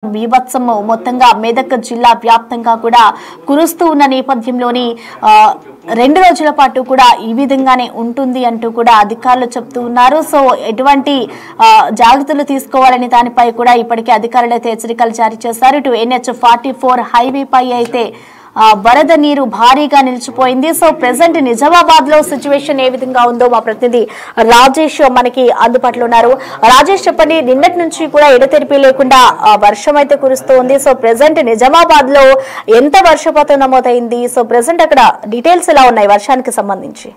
బీభత్సం మొత్తంగా మెదక్ జిల్లా వ్యాప్తంగా కూడా కురుస్తూ ఉన్న నేపథ్యంలోని 2 రోజుల పాటు కూడా ఈ విధంగానే ఉంటుంది అంటూ కూడా అధికారులు చెప్తూ ఉన్నారు. సో ఎటువంటి జాగ్రత్తలు తీసుకోవాలని దానిపై కూడా ఇప్పటికే అధికారులు అయితే హెచ్చరికలు జారీ చేశారు. ఇటు NH-44 హైవే పై అయితే వరద నీరు భారీగా నిలిచిపోయింది. సో ప్రెసెంట్ నిజామాబాద్ లో సిచ్యువేషన్ ఏ విధంగా ఉందో మా ప్రతినిధి రాజేష్ మనకి అందుబాటులో ఉన్నారు. రాజేష్ చెప్పండి, నిన్నటి నుంచి కూడా ఎడతెరిపి లేకుండా వర్షం అయితే కురుస్తోంది. సో ప్రెసెంట్ నిజామాబాద్ లో ఎంత వర్షపాతం నమోదైంది? సో ప్రెసెంట్ అక్కడ డీటెయిల్స్ ఎలా ఉన్నాయి వర్షానికి సంబంధించి?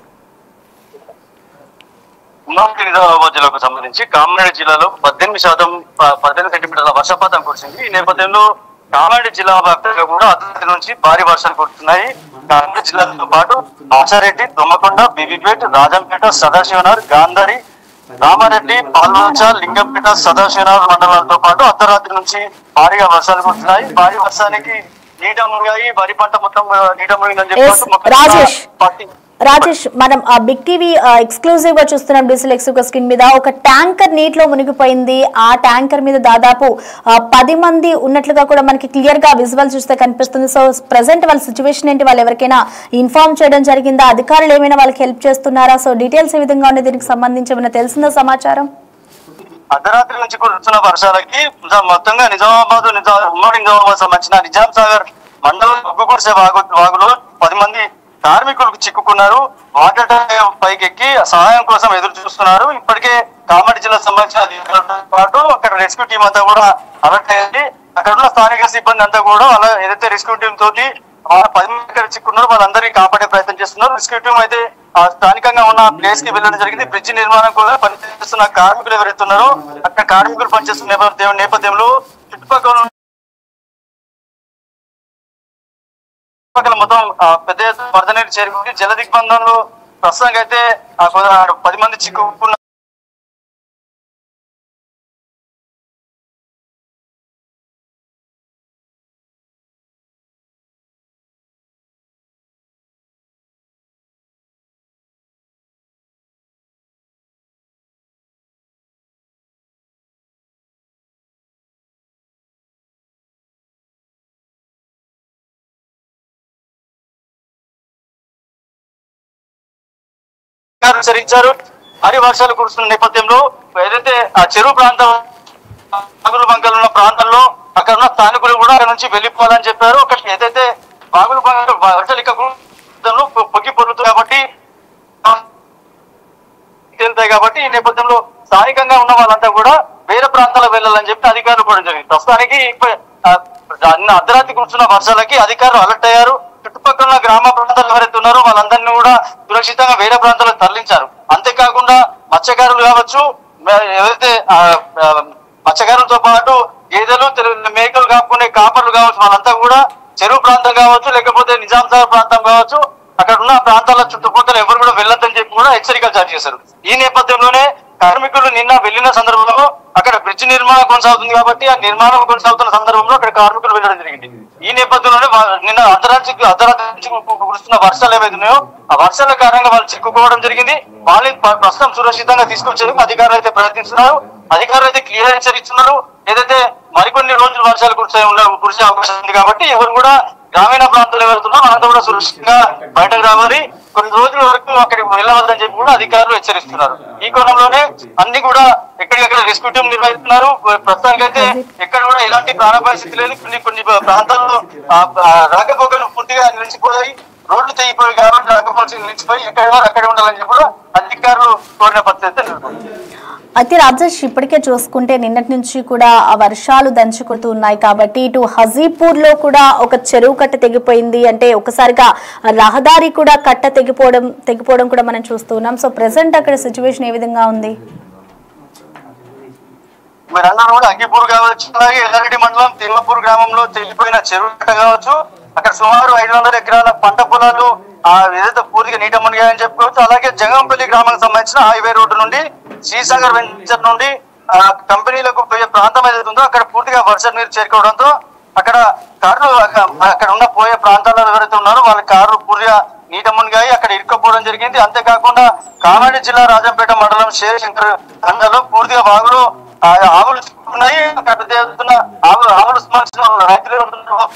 నిజామాబాద్ జిల్లాకు సంబంధించి కామారెడ్డి జిల్లాలో 18 సెంటీమీటర్ల వర్షపాతం కురిసింది. ఈ నేపథ్యంలో కామారెడ్డి జిల్లా వ్యాప్తంగా కూడా అర్ధరాత్రి నుంచి భారీ వర్షాలు కురుస్తున్నాయి. కామారెడ్డి జిల్లాతో పాటు ఆచారెడ్డి, తుమ్మకొండ, బీబీపేట, రాజంపేట, సదాశివనగర్, గాంధారి, రామారెడ్డి, పాల్వంచ, లింగంపేట, సదాశివనగర్ మండలాలతో పాటు అర్ధరాత్రి నుంచి భారీగా వర్షాలు కురుస్తున్నాయి. భారీ వర్షానికి నీట మునిగాయి, వరి పంట మొత్తం నీట మునిగిందని చెప్పి రాజేష్, మనం బిగ్ టీవీ ఎక్స్క్లూజివ్ గా చూస్తున్నాం. డిజిటల్ ఎక్స్క్లూజివ్ స్క్రీన్ మీద ఒక ట్యాంకర్ నీటిలో మునిగిపోయింది. ఆ ట్యాంకర్ మీద దాదాపు 10 మంది ఉన్నట్లుగా కూడా మనకి క్లియర్ గా విజువల్ చూస్తే కనిపిస్తుంది. సో ప్రెసెంట్ వాళ్ళ సిచ్యువేషన్ ఏంటి? వాళ్ళు ఎవరికైనా ఇన్ఫార్మ్ చేయడం జరిగిందా? అధికారులు ఏమైనా వాళ్ళకి హెల్ప్ చేస్తున్నారా? సో డీటెయిల్స్ ఏ విధంగా ఉన్నాయి, దీనికి సంబంధించి ఏమైనా తెలిసిందా సమాచారం? అర్ధరాత్రి నుంచి కురుస్తున్న వర్షాలకి మొత్తంగా నిజామాబాద్ ఉమ్మడి నిజామాబాద్ సంబంధించిన నిజాం సాగర్ మండలం ఒగ్గుగుడిసె వాగులో 10 మంది కార్మికులకు చిక్కుకున్నారు. వాటర్ ట్యాంక్ పైకి ఎక్కి సహాయం కోసం ఎదురు చూస్తున్నారు. ఇప్పటికే కామారెడ్డి జిల్లా సంబంధించిన అధికారులతో పాటు అక్కడ రెస్క్యూ టీం అంతా కూడా అలర్ట్ అయ్యింది. అక్కడ ఉన్న స్థానిక సిబ్బంది అంతా కూడా అలా ఏదైతే రెస్క్యూ టీం తోటి 10 మంది చిక్కున్నారో వాళ్ళందరినీ కాపాడే ప్రయత్నం చేస్తున్నారు. రెస్క్యూ టీం అయితే స్థానికంగా ఉన్న ప్లేస్ కి వెళ్ళడం జరిగింది. బ్రిడ్జ్ నిర్మాణం కూడా పనిచేస్తున్న కార్మికులు ఎవరైతే ఉన్నారో అక్కడ కార్మికులు పనిచేస్తున్న నేపథ్యంలో చుట్టుపక్కల మొత్తం పెద్ద ఎత్తున వరద నీరు చేరుకుంది. జల దిగ్బంధంలో ప్రస్తుతానికి అయితే 10 మంది చిక్కుకున్నారు. హెచ్చరించారు. భారీ వర్షాలు కురుస్తున్న నేపథ్యంలో ఏదైతే ఆ చెరువు ప్రాంతం బాగులు బంకలు ఉన్న ప్రాంతంలో అక్కడ ఉన్న స్థానికులు కూడా అక్కడ నుంచి వెళ్ళిపోవాలని చెప్పారు. అక్కడ ఏదైతే బాగులు బంకలు వర్షాలు పొగ్గి పొరుతుంది కాబట్టి ఈ నేపథ్యంలో స్థానికంగా ఉన్న వాళ్ళంతా కూడా వేరే ప్రాంతాలకు వెళ్ళాలని చెప్పి అధికారులు కూడా జరిగింది. ప్రస్తుతానికి అర్ధరాత్రి కురుస్తున్న వర్షాలకి అధికారులు అలర్ట్ అయ్యారు. చుట్టుపక్కల గ్రామ ప్రాంతాలు ఎవరైతే ఉన్నారో వాళ్ళందరినీ కూడా సురక్షితంగా వేరే ప్రాంతాలకు తరలించారు. అంతేకాకుండా మత్స్యకారులు కావచ్చు, ఏవైతే మత్స్యకారులతో పాటు గేదెలు, మేకలు కాపుకునే కాపర్లు కావచ్చు, వాళ్ళంతా కూడా చెరువు ప్రాంతం కావచ్చు, లేకపోతే నిజాం సాగర్ ప్రాంతం కావచ్చు, అక్కడ ఉన్న ప్రాంతాల చుట్టుపక్కల ఎవరు కూడా వెళ్ళొద్దని చెప్పి కూడా హెచ్చరికలు జారీ చేశారు. ఈ నేపథ్యంలోనే కార్మికులు నిన్న వెళ్లిన సందర్భంలో అక్కడ బ్రిడ్జ్ నిర్మాణం కొనసాగుతుంది కాబట్టి ఆ నిర్మాణం కొనసాగుతున్న సందర్భంలో అక్కడ కార్మికులు వెళ్ళడం జరిగింది. ఈ నేపథ్యంలోనే నిన్న అర్ధరాత్రి నుంచి కురుస్తున్న వర్షాలు ఏవైతే ఉన్నాయో ఆ వర్షాల కారణంగా వాళ్ళు చిక్కుకోవడం జరిగింది. వాళ్ళని ప్రస్తుతం సురక్షితంగా తీసుకొచ్చేందుకు అధికారులు అయితే ప్రయత్నిస్తున్నారు. అధికారులు అయితే క్లియర్ హెచ్చరిస్తున్నారు. ఏదైతే మరికొన్ని రోజులు వర్షాలు కురిసే అవకాశం ఉంది కాబట్టి ఎవరు కూడా గ్రామీణ ప్రాంతాలు ఎవరుతున్నారో వాళ్ళంతా కూడా సురక్షితంగా బయటకు రావాలి, కొన్ని రోజుల వరకు అక్కడికి వెళ్ళవద్దని చెప్పి కూడా అధికారులు హెచ్చరిస్తున్నారు. ఈ కోణంలోనే అన్ని కూడా ఎక్కడికక్కడ రెస్క్యూ టీం నిర్వహిస్తున్నారు. ప్రస్తుతానికైతే ఎక్కడ కూడా ఎలాంటి ప్రాణ పరిస్థితి లేదు. కొన్ని ప్రాంతాల్లో రాకపోకలు పూర్తిగా నిలిచిపోయాయి, రోడ్లు తెగిపోయి కాబట్టి రాకపోకలు నిలిచిపోయి అక్కడే ఉండాలని చెప్పి కూడా అధికారులు కోరిన పరిస్థితి నెలకొంది. అయితే రాజేష్, ఇప్పటికే చూసుకుంటే నిన్నటి నుంచి కూడా ఆ వర్షాలు దంచుకుంటూ ఉన్నాయి కాబట్టి ఇటు హజీపూర్ లో కూడా ఒక చెరువు కట్ట తెగిపోయింది. అంటే ఒకసారిగా రహదారి కూడా కట్ట తెగిపోవడం కూడా మనం చూస్తూ ఉన్నాం. సో ప్రెసెంట్ అక్కడ సిచ్యువేషన్ ఏ విధంగా ఉంది? మీరన్నారు కూడా అగ్గిపూర్ కావచ్చు, అలాగే ఎల్లారెడ్డి మండలం తిమ్మపూర్ గ్రామంలో తెగిపోయిన చెరువు కట్ట కావచ్చు, అక్కడ సుమారు 500 ఎకరాల పంట పొలాలు ఏదైతే పూర్తిగా నీట మునిగాయని చెప్పుకోవచ్చు. అలాగే జంగంపల్లి గ్రామానికి సంబంధించిన హైవే రోడ్డు నుండి శ్రీసాగర్ వెంచర్ నుండి కంపెనీలకు పోయే ప్రాంతం ఏదైతే ఉందో అక్కడ పూర్తిగా వర్ష నీరు చేరుకోవడంతో అక్కడ కార్లు అక్కడ ఉన్న పోయే ప్రాంతాల్లో ఎవరైతే ఉన్నారో వాళ్ళ కార్లు పూర్తిగా నీట మునిగాయి, అక్కడ ఇరుక్కుపోవడం జరిగింది. అంతేకాకుండా కామారెడ్డి జిల్లా రాజంపేట మండలం శేషంకర్ తండలో పూర్తిగా వాగులో ఆవులు చిక్కుకున్నాయి. పెద్ద ఎత్తున ఆవులు సంబంధించిన రైతులు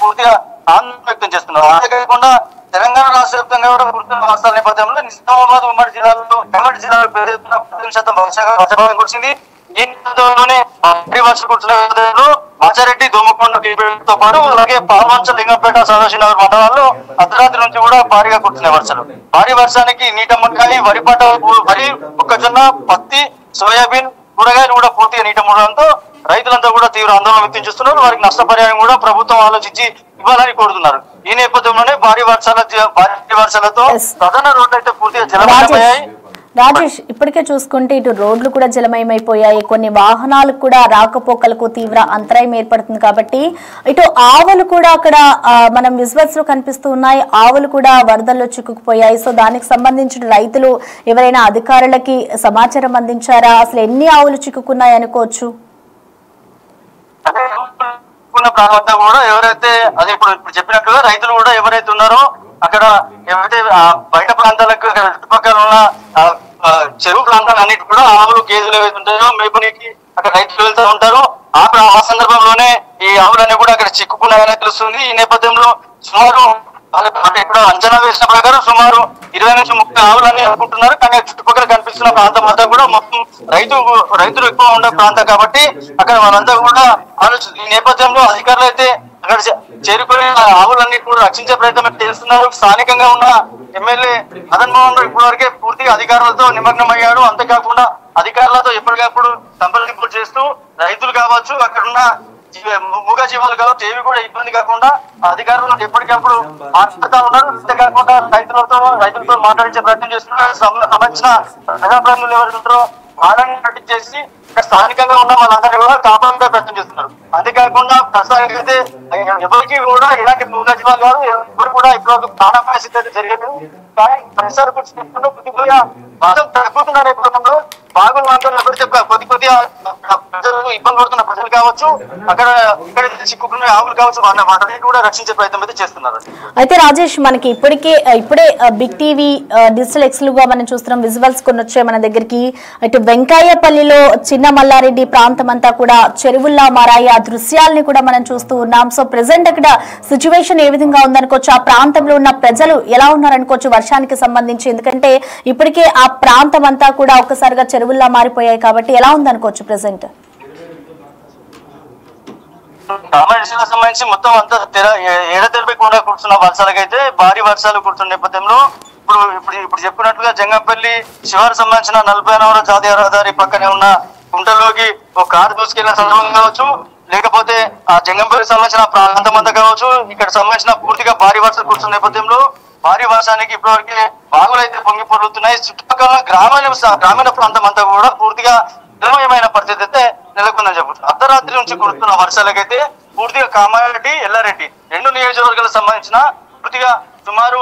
పూర్తిగా ఆందోళన వ్యక్తం చేస్తున్నారు. అంతేకాకుండా తెలంగాణ రాష్ట్ర వ్యాప్తంగా కూడా కురుస్తున్న వర్షాల నేపథ్యంలో నిజామాబాద్ ఉమ్మడి జిల్లాలో పెద్ద ఎత్తున 10% వర్షపాతం కురిసింది. ఈ నేపథ్యంలోనే భారీ వర్షం కురిసిన నేపథ్యంలో మాచారెడ్డి, దోమకొండతో పాటు అలాగే పాల్వంచ, లింగంపేట, సదాశివనగర్ మండలాల్లో అర్ధరాత్రి నుంచి కూడా భారీగా కురిసిన వర్షాలు. భారీ వర్షానికి నీటమ్మకాయ, వరి పంట, వరి, మొక్కజొన్న, పత్తి, సోయాబీన్, కూరగాయలు కూడా పూర్తిగా నీట మునడంతో రైతులంతా కూడా తీవ్ర ఆందోళన వ్యక్తం చేస్తున్నారు. వారికి నష్టపరిహారం కూడా ప్రభుత్వం ఆలోచించి ఇవ్వాలని కోరుతున్నారు. ఈ నేపథ్యంలోనే భారీ వర్షాలతో ప్రధాన రోడ్లు అయితే పూర్తిగా జలమయమయ్యాయి. రాజేష్, ఇప్పటికే చూసుకుంటే ఇటు రోడ్లు కూడా జలమయమైపోయాయి, కొన్ని వాహనాలకు కూడా రాకపోకలకు తీవ్ర అంతరాయం ఏర్పడుతుంది. కాబట్టి ఇటు ఆవులు కూడా అక్కడ మనం విజువల్స్ లో కనిపిస్తూ ఉన్నాయి, ఆవులు కూడా వరదల్లో చిక్కుకుపోయాయి. సో దానికి సంబంధించిన రైతులు ఎవరైనా అధికారులకి సమాచారం అందించారా? అసలు ఎన్ని ఆవులు చిక్కుకున్నాయి అనుకోవచ్చు? ప్రాంతం కూడా ఎవరైతే అదే ఇప్పుడు చెప్పినట్లుగా రైతులు కూడా ఎవరైతే ఉన్నారో అక్కడ ఏవైతే బయట ప్రాంతాలకు చుట్టుపక్కల ఉన్న చెరువు ప్రాంతాలు అన్నిటి కూడా ఆవులు, గేదెలు ఏవైతే ఉంటాయో మేపునికి అక్కడ రైతులు వెళ్తూ ఉంటారు. ఆ సందర్భంలోనే ఈ ఆవులన్నీ కూడా అక్కడ చిక్కుకున్నాయని తెలుస్తుంది. ఈ నేపథ్యంలో సుమారు ఇక్కడ అంచనా వేసిన ప్రకారం సుమారు 20 నుంచి 30 ఆవులని అనుకుంటున్నారు. కానీ చుట్టుపక్కల కనిపిస్తున్న ప్రాంతం అంతా కూడా మొత్తం రైతులు ఎక్కువ ఉండే ప్రాంతం కాబట్టి అక్కడ వాళ్ళంతా కూడా ఈ నేపథ్యంలో అధికారులు అయితే అక్కడ చేరుకుని ఆవులన్నీ కూడా రక్షించే ప్రయత్నం చేస్తున్నారు. స్థానికంగా ఉన్న ఎమ్మెల్యే మదన్ మోహన్ రావు ఇప్పటివరకే పూర్తిగా అధికారులతో నిమగ్నం అయ్యాడు. అంతేకాకుండా అధికారులతో ఎప్పటికప్పుడు సంప్రదింపులు చేస్తూ రైతులు కావచ్చు, అక్కడున్న మూగ జీవాలు కావచ్చు, ఏవి కూడా ఇబ్బంది కాకుండా అధికారులు ఎప్పటికప్పుడు మాట్లాడుతూ ఉన్నారు. అంతేకాకుండా రైతులతో మాట్లాడించే ప్రయత్నం చేస్తున్నారు. సంబంధించిన ప్రజాప్రతినిధులు ఎవరు వాళ్ళని నటించేసి ఇక్కడ స్థానికంగా ఉన్న వాళ్ళందరినీ కూడా కాపాడే ప్రయత్నం చేస్తున్నారు. అంతేకాకుండా ప్రస్తుతానికి అయితే ఎవరికి కూడా ఎలాంటి మూగ జీవాలు కాదు, ఎవరు కూడా ఇప్పుడు ప్రాణాపాయ స్థితి జరిగేది. కానీ పరిసర కొద్దిగా వర్షం తగ్గుతున్న నేపథ్యంలో బాగులు ఎవరైతే కొద్దిగా ప్రజలు ఇబ్బంది పడుతున్న ప్రజలు కావచ్చు, ఇక్కడ చిక్కుకున్న ఆవులు కావచ్చు, వాటిని కూడా రక్షించే ప్రయత్నం అయితే చేస్తున్నారు. అయితే రాజేష్, మనకి ఇప్పుడే బిగ్ టీవీ డిజిటల్ ఎక్స్లుగా మనం చూస్తున్నాం, విజువల్స్ కొన్ని వచ్చాయి మన దగ్గరికి. ఇటు వెంకయ్యపల్లిలో చిన్న మల్లారెడ్డి ప్రాంతం అంతా కూడా చెరువుల్లా మారాయి. ఆ దృశ్యాలని కూడా మనం చూస్తూ ఉన్నాం. సో ప్రెసెంట్ అక్కడ సిచ్యువేషన్ ఏ విధంగా ఉందనుకోవచ్చు? ఆ ప్రాంతంలో ఉన్న ప్రజలు ఎలా ఉన్నారనుకోవచ్చు వర్షానికి సంబంధించి? ఎందుకంటే ఇప్పటికే ఆ ప్రాంతం అంతా కూడా ఒక్కసారిగా చెరువుల్లా మారిపోయాయి కాబట్టి ఎలా ఉందనుకోవచ్చు ప్రెసెంట్? రామాయణ సంబంధించి మొత్తం అంతా ఎడతెరపకుండా కురుస్తున్న వర్షాలకైతే భారీ వర్షాలు కురుస్తున్న నేపథ్యంలో ఇప్పుడు చెప్పినట్లుగా జంగంపల్లి శివారు సంబంధించిన 46వ జాతీయ రహదారి పక్కనే ఉన్న కుంటలోకి ఒక కారు దూసుకెళ్లిన సందర్భం కావచ్చు, లేకపోతే ఆ జంగంపల్లికి సంబంధించిన ప్రాంతం అంతా కావచ్చు, ఇక్కడ సంబంధించిన పూర్తిగా భారీ వర్షాలు కురుస్తున్న నేపథ్యంలో భారీ వర్షానికి ఇప్పటివరకే బాగులు అయితే పొంగి పొరులుతున్నాయి. చుట్టుపక్కల గ్రామీణ ప్రాంతం అంతా కూడా పూర్తిగా జలమయమైన పరిస్థితి అయితే నెలకొందని చెప్పచ్చు. అర్ధరాత్రి నుంచి కురుస్తున్న వర్షాలకైతే పూర్తిగా కామారెడ్డి, ఎల్లారెడ్డి 2 నియోజకవర్గాలకు సంబంధించిన పూర్తిగా సుమారు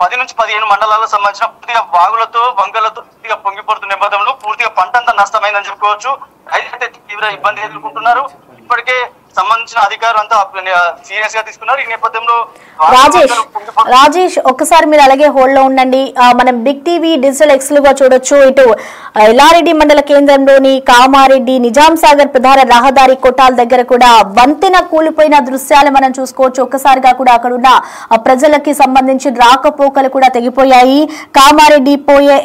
10 నుంచి 15 మండలాలకు సంబంధించిన పూర్తిగా వాగులతో, వంకలతో పూర్తిగా పొంగిపడుతున్న నేపథ్యంలో పూర్తిగా పంట అంతా నష్టమైందని చెప్పుకోవచ్చు. రైతులైతే తీవ్ర ఇబ్బంది ఎదుర్కొంటున్నారు. ఇప్పటికే సంబంధించిన అధికారులు అంతా సీరియస్ గా తీసుకున్నారు. ఈ నేపథ్యంలో రాజేష్ ఒక్కసారి మీరు అలాగే హోల్డ్ లో ఉండండి. మనం బిగ్ టీవీ డిజిటల్ ఎక్స్లుగా చూడొచ్చు. ఇటు ఎల్లారెడ్డి మండల కేంద్రంలోని కామారెడ్డి నిజాం సాగర్ ప్రధాన రహదారి కొట్టాల దగ్గర కూడా వంతెన కూలిపోయిన దృశ్యాలు మనం చూసుకోవచ్చు. ఒక్కసారిగా కూడా అక్కడున్న ప్రజలకి సంబంధించి రాకపోకలు కూడా తెగిపోయాయి.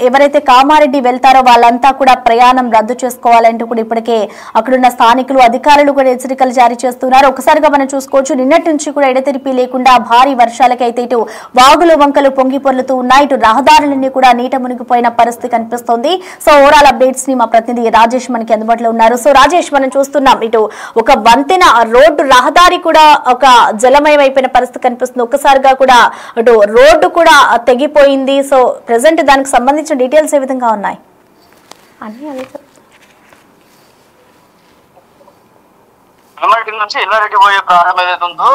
ఎవరైతే కామారెడ్డి వెళ్తారో వాళ్ళంతా కూడా ప్రయాణం రద్దు చేసుకోవాలంటూ కూడా ఇప్పటికే అక్కడున్న స్థానికులు, అధికారులు కూడా హెచ్చరికలు జారీ చేస్తున్నారు. ఒకసారిగా మనం చూసుకోవచ్చు, నిన్నటి నుంచి కూడా ఎడతెరిపి లేకుండా భారీ వర్షాలకైతే ఇటు వాగులు, వంకలు పొంగి పొర్లుతూ ఉన్నాయి. ఇటు రహదారులన్నీ కూడా నీట మునిగిపోయిన పరిస్థితి కనిపిస్తోంది. సో ఓవరాల్ అప్డేట్స్ ని మా ప్రతినిధి రాజేష్ మనకి అందుబాటులో ఉన్నారు. సో రాజేష్, మనం చూస్తున్నాం ఇటు ఒక వంతెన, రోడ్డు, రహదారి కూడా ఒక జలమయం అయిపోయిన పరిస్థితి కనిపిస్తుంది. ఒక్కసారిగా కూడా అటు రోడ్డు కూడా తెగిపోయింది. సో ప్రెసెంట్ దానికి సంబంధించిన డీటెయిల్స్ ఏ విధంగా ఉన్నాయి? కామారెడ్డి నుంచి ఎల్లారెడ్డి పోయే ప్రారంభం ఏదైతే ఉందో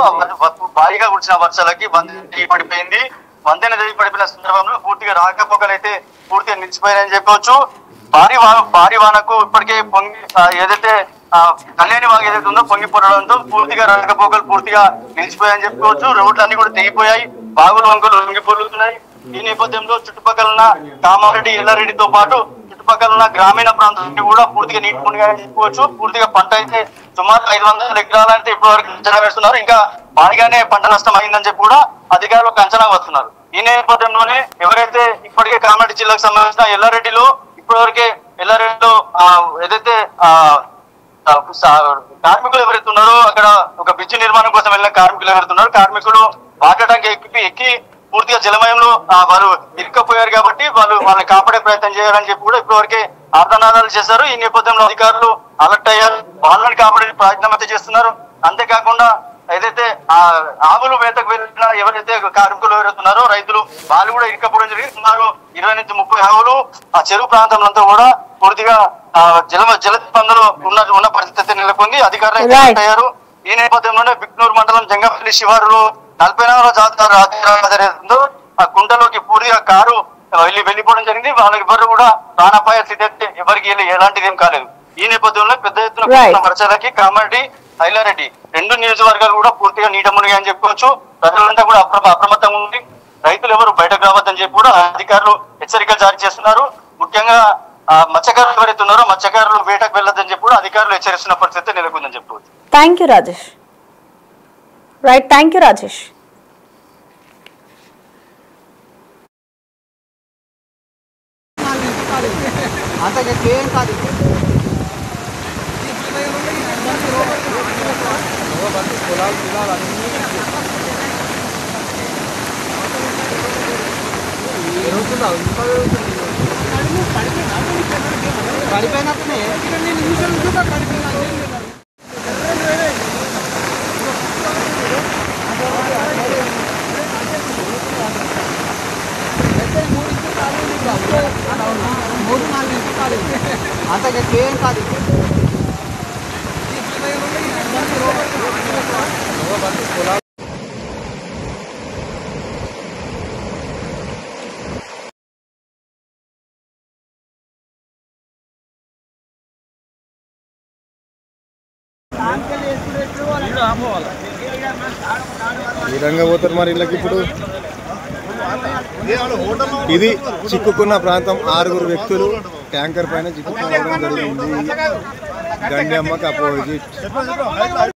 భారీగా కురిసిన వర్షాలకి వంతెన పడిపోయింది. వంతెన పడిపోయిన సందర్భంలో పూర్తిగా రాకపోకలు అయితే పూర్తిగా నిలిచిపోయాయని చెప్పవచ్చు. భారీ వానకు ఇప్పటికే ఏదైతే కళ్యాణి వాగు ఏదైతే ఉందో పొంగి పొరడంతో పూర్తిగా రాకపోకలు పూర్తిగా నిలిచిపోయాయని చెప్పుకోవచ్చు. రోడ్లు అన్ని కూడా తెగిపోయాయి, బాగులు, వంకలు పొంగి పొరులుతున్నాయి. ఈ నేపథ్యంలో చుట్టుపక్కల కామారెడ్డి, ఎల్లారెడ్డితో పాటు చుట్టుపక్కల ఉన్న గ్రామీణ ప్రాంతాలకి కూడా పూర్తిగా నీటి మునిగాయని చెప్పుకోవచ్చు. పూర్తిగా పంట అయితే సుమారు 500 ఎకరాలంటే ఇప్పటి వరకు అంచనా వేస్తున్నారు. ఇంకా భారీగానే పంట నష్టం అయిందని చెప్పి కూడా అధికారులు అంచనా వస్తున్నారు. ఈ నేపథ్యంలోనే ఎవరైతే ఇప్పటికే కామారెడ్డి జిల్లాకు సంబంధించిన ఎల్లారెడ్డిలో ఇప్పటివరకే ఎల్లారెడ్డిలో ఏదైతే కార్మికులు ఎవరైతే ఉన్నారో అక్కడ ఒక బ్రిడ్జి నిర్మాణం కోసం వెళ్ళిన కార్మికులు ఎవరైతే ఉన్నారో కార్మికులు వాటర్ ట్యాంక్ ఎక్కి పూర్తిగా జలమయంలో వారు ఇరుక్కపోయారు కాబట్టి వాళ్ళని కాపాడే ప్రయత్నం చేయాలని చెప్పి కూడా ఇప్పటివరకే ఆర్దనాదాలు చేశారు. ఈ నేపథ్యంలో అధికారులు అలర్ట్ అయ్యారు, వాళ్ళని కాపాడే ప్రయత్నం అయితే చేస్తున్నారు. అంతేకాకుండా ఏదైతే ఆవులు మేతకు వెళ్ళిన ఎవరైతే కార్మికులు ఎవరైతున్నారో రైతులు వాళ్ళు కూడా ఇరుక్కపోవడం జరిగింది. సుమారు 20 నుంచి 30 ఆవులు ఆ చెరువు ప్రాంతంలో కూడా పూర్తిగా జలదిబంధంలో ఉన్న పరిస్థితి నెలకొంది. అధికారులు అలర్ట్ అయ్యారు. ఈ నేపథ్యంలోనే బిక్నూరు మండలం జంగపల్లి శివారులో 44వ జాతర ఆ కుంటలోకి పూర్తిగా కారు వెళ్ళిపోవడం జరిగింది. వాళ్ళెవరు కూడా ప్రాణాపాయ స్థితి ఎవరికి ఎలాంటిది ఏం కాలేదు. ఈ నేపథ్యంలో పెద్ద ఎత్తున వర్షాలకి కామారెడ్డి ఐలారెడ్డి 2 నియోజకవర్గాలు కూడా పూర్తిగా నీట మునిగా అని చెప్పుకోవచ్చు. ప్రజలంతా కూడా అప్రమత్తంగా ఉంది. రైతులు ఎవరు బయటకు రావద్దని చెప్పి కూడా అధికారులు హెచ్చరికలు జారీ చేస్తున్నారు. ముఖ్యంగా మత్స్యకారులు ఎవరైతే ఉన్నారో మత్స్యకారులు వేటకు వెళ్ళొద్దని చెప్పి కూడా అధికారులు హెచ్చరిస్తున్న పరిస్థితి నెలకొందని చెప్పుకోవచ్చు. Thank you Rajesh. Right, thank you Rajesh. ఈ రంగా పోతారు మరి వీళ్ళకి. ఇప్పుడు ఇది చిక్కుకున్న ప్రాంతం. 6 వ్యక్తులు ట్యాంకర్ పైన చిక్కుకోవడం జరిగింది. గండి అమ్మకి అపోజిట్.